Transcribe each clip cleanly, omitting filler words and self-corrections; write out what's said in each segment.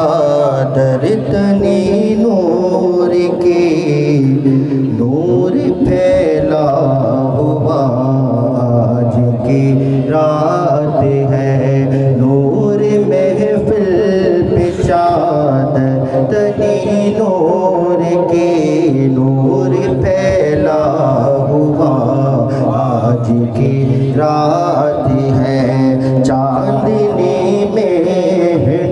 چادر تنی نور کی نور پھیلا ہوا آج کی رات ہے، نور محفل پہ چادر تنی نور کی نور پھیلا ہوا آج کی رات ہے، چاندنی میں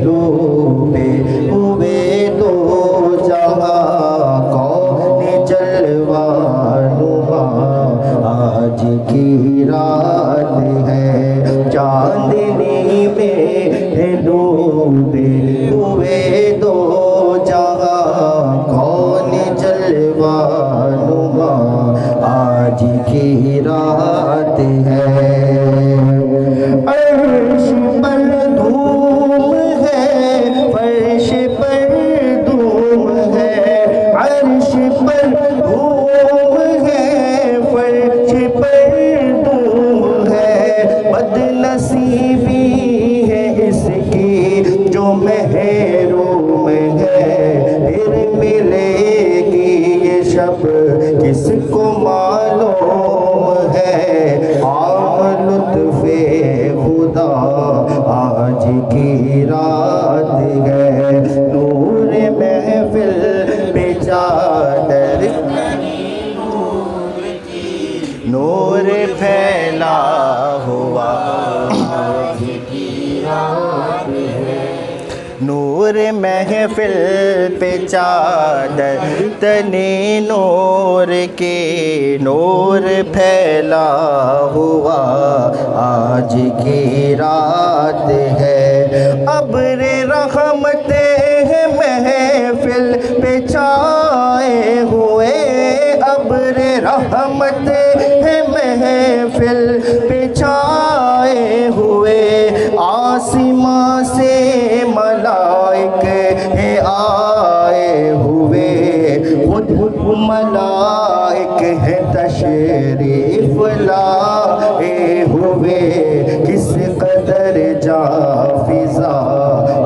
ڈوبے ہوئے دو جہاں کون جلوہ نما آج کی رات ہے، چاندنی میں ڈوبے ہوئے دو جہاں کون جلوہ نما آج کی رات ہے، عرش پر دھوم ہے فرش پر دھوم ہے، عرش پر دھوم ہے فرش پر دھوم ہے، بد نصیبی ہے اس کی جو محروم ہے، پھر ملے گی یہ شب کس کو معلوم ہے، عام لطف خدا آج کی رات ہے، نور محفل پہ چادر نور پھیلا ہوا نور محفل پہ چادر تنی نور کی نور پھیلا ہوا آج کی رات ہے، ابر رحمت ہے محفل پہ چھائے ہوئے، ابر رحمت ہے محفل پہ چھائے ہوئے، آسمان سے ملائک ہے آئے ہوئے، خود ملائک ہے تشریف لائے ہوئے، کس قدر جافزا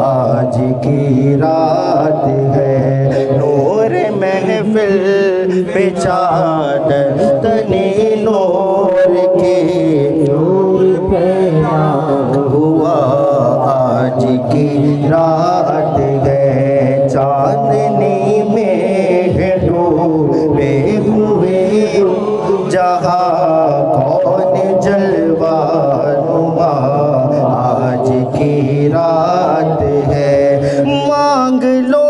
آج کی رات ہے، نور محفل پہ چادر تنی نور کی نور پھیلا ہوا آج کی رات ہے، چاندنی میں ڈوبے ہوئے جہاں کون جلوہ نما آج کی رات ہے، مانگ لو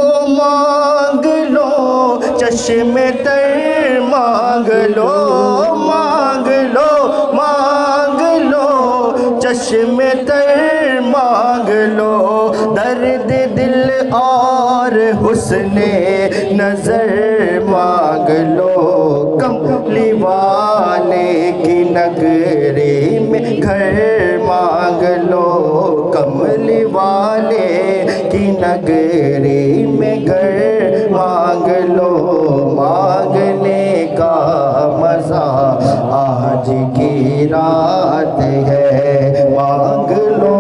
چشم تر مانگ لو چشم تر مانگ لو، درد دل اور حسن نظر مانگ لو، کملی والے کی نگری میں گھر مانگ لو، کملی والے کی نگری میں گھر مانگ لو، مانگنے کا مزہ آج کی رات ہے، مانگ لو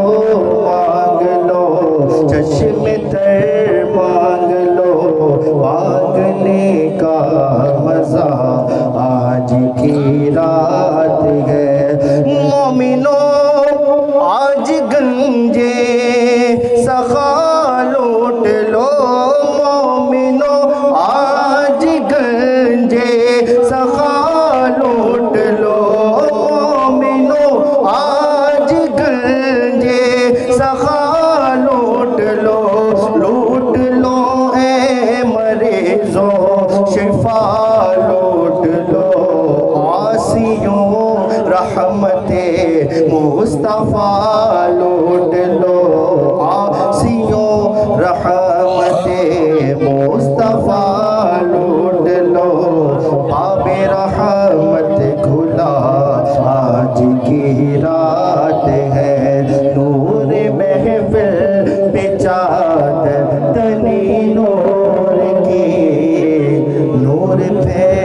چشم تر مانگ لو، مانگنے کا مزہ آج کی رات ہے، مومنو آج گنجے سخا لوٹ لو، مومنو آج گنجے سخا لوٹ لو، مومنو آج گنجے سخا لوٹ لو اے مریضوں شفا لوٹ لو، عاصیوں رحمت مصطفیٰ لوٹ لو، عاصیوں رحمت مصطفیٰ لوٹ لو، باب رحمت کھلا آج کی رات ہے، نور محفل پہ چادر تنی نور کی نور پھیلا